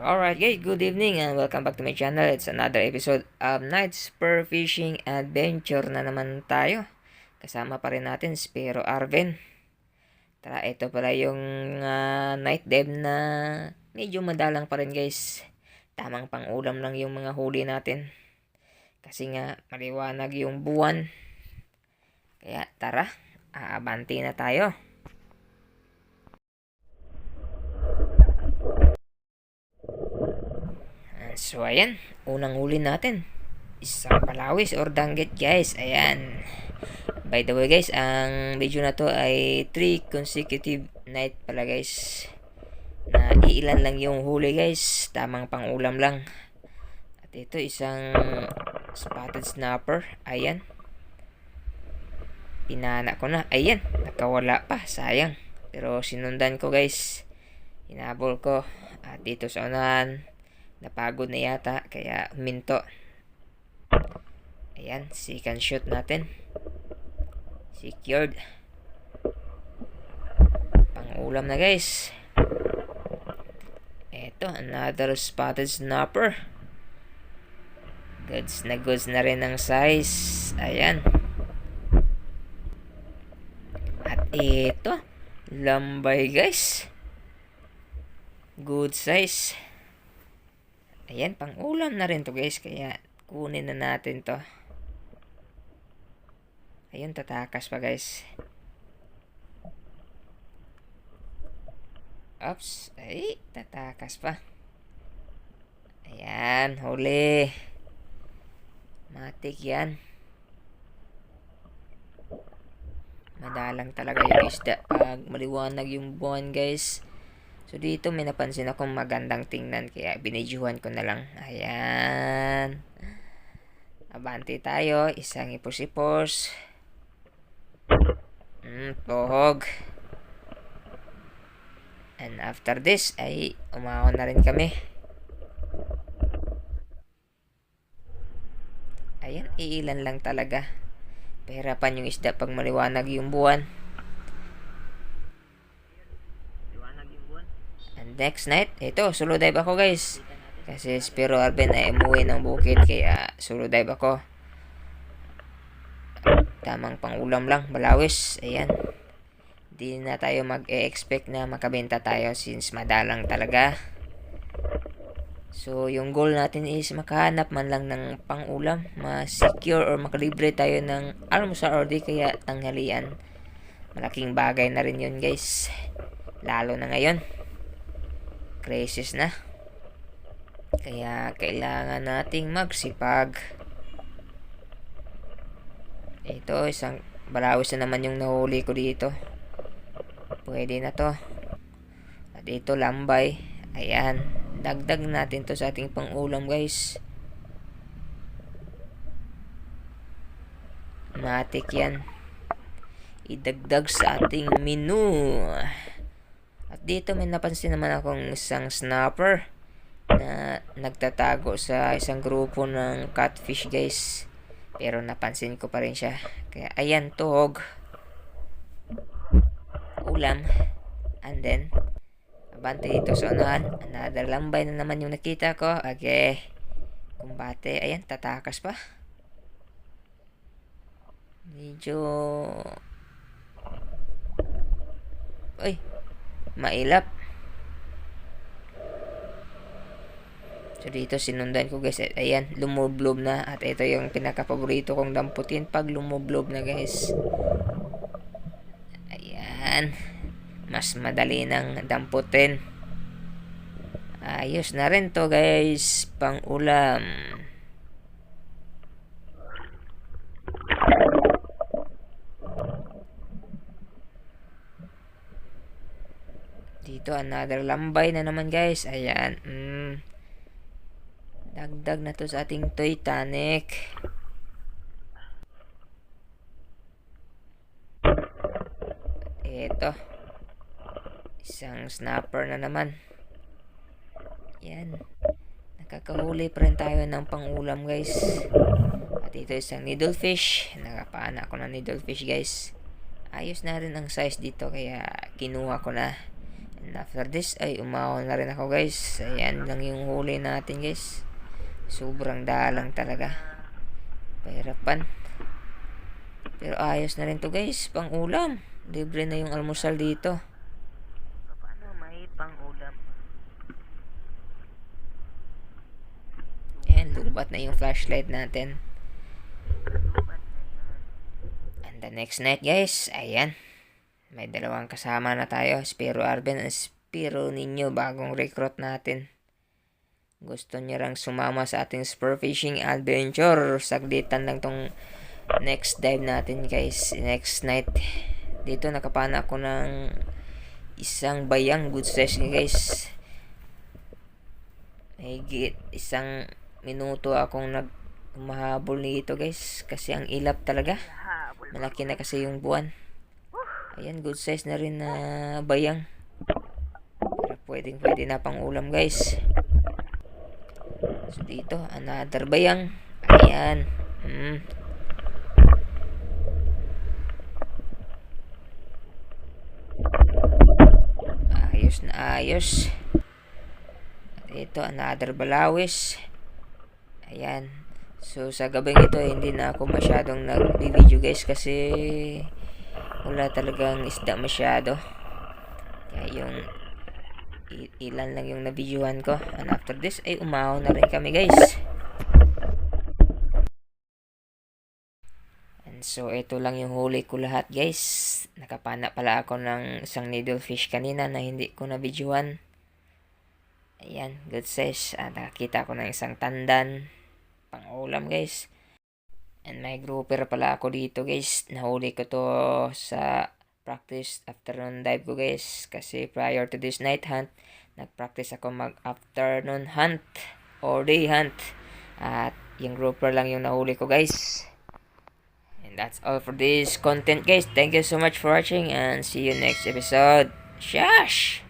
Alright guys, good evening and welcome back to my channel. It's another episode of Night Spur Fishing Adventure na naman tayo. Kasama pa rin natin si Pero Arven. Tara, ito pala yung night dive na medyo madalang pa rin guys. Tamang pang ulam lang yung mga huli natin. Kasi nga maliwanag yung buwan. Kaya tara, aabanti na tayo. So ayan, unang huli natin, isang palawis or danggit guys. Ayan. By the way guys, ang video na to ay 3 consecutive night pala guys. Na iilan lang yung huli guys, tamang pang ulam lang. At ito isang spotted snapper. Ayan. Pinana ko na. Ayan, nakawala pa, sayang. Pero sinundan ko guys. Hinabol ko. At dito sa unahan, napagod na yata kaya huminto. Ayan, second shoot natin. Secured. Pang-ulam na guys. Eto, another spotted snapper. Goods na rin ang size. Ayan. At ito, lambay guys. Good size. Ayan, pang ulam na rin to guys. Kaya kunin na natin to. Ayun, tatakas pa guys. Oops. Ay, tatakas pa. Ayan, huli. Matik yan. Madalang talaga yung isda pag maliwanag yung buwan guys. So dito may napansin akong magandang tingnan kaya binidyohan ko na lang. Ayan. Abante tayo. Isang ipos-ipos. Pohog. And after this ay umahon na rin kami. Ayan, iilan lang talaga. Pahirapan yung isda pag maliwanag yung buwan. And next night, ito, solo dive ako guys. Kasi Spiro Arben ay umuwi ng bukid kaya solo dive ako. Tamang pang-ulam lang, balawis. Ayan. Hindi na tayo mag-e-expect na makabenta tayo since madalang talaga. So, yung goal natin is makahanap man lang ng pang-ulam, ma-secure or makalibre tayo ng almusal or di kaya tanghalian. Malaking bagay na rin yun guys. Lalo na ngayon. Crisis na. Kaya kailangan nating magsipag. Ito, isang balawis na naman yung nahuli ko dito. Pwede na to. At ito, lambay. Ayan. Dagdag natin to sa ating pang-ulam guys. Matik yan. Idagdag sa ating menu. At dito may napansin naman akong isang snapper na nagtatago sa isang grupo ng catfish guys. Pero napansin ko pa rin siya. Kaya ayan, tuhog. Ulam. And then, abante dito sa unahan. Another lambay na naman yung nakita ko. Okay. Kumbate. Ayan, tatakas pa. Medyo... Uy. Mailap. So dito sinundan ko guys. Ayan, lumublob na. At ito yung pinaka-paborito kong damputin pag lumublob na guys. Ayan. Mas madali nang damputin. Ayos na rin to guys. Pang ulam. Dito another lambay na naman guys. Ayan. Dagdag na to sa ating Titanic. Ito. Isang snapper na naman. Yan. Nakakahuli pa rin tayo ng pang-ulam guys. At ito isang needlefish. Nakapana ko ng needlefish guys. Ayos na rin ang size dito kaya kinuha ko na. And after this ay umahon na rin ako guys. Ayan lang yung huli natin guys. Sobrang dalang talaga. Pahirapan. Pero ayos na rin to guys. Pang ulam. Libre na yung almusal dito. Paano may pang-ulam? Ayan, lubat na yung flashlight natin. Lubat na yun. And the next night guys, ayan. May dalawang kasama na tayo. Spiro Arben at Spiro Ninyo, bagong recruit natin. Gusto niya rang sumama sa ating spearfishing adventure. Saglitan lang tong next dive natin guys. Next night. Dito nakapana ako ng isang bayang good size guys. Higit isang minuto akong mahabol nito guys. Kasi ang ilap talaga. Habol. Malaki na kasi yung buwan. Ayan, good size na rin na bayang. Pero pwede na pang ulam guys. So dito, another bayang. Ayan. Ayos na ayos. At ito, another balawis. Ayan. So sa gabing ito, hindi na ako masyadong nag-video guys kasi wala talagang isda masyado. Kaya yung ilan lang yung na-videohan ko. And after this ay umahon na rin kami guys. And so ito lang yung huli ko lahat guys. Nakapana pala ako ng isang needlefish kanina na hindi ko na-videohan. Ayan, good size. At nakakita ko ng isang tandan. Pang ulam guys. And may grouper pala ako dito guys. Nahuli ko to sa practice afternoon dive ko guys. Kasi prior to this night hunt, nag-practice ako mag-afternoon hunt or day hunt. At yung grouper lang yung nahuli ko guys. And that's all for this content guys. Thank you so much for watching and see you next episode. Shash!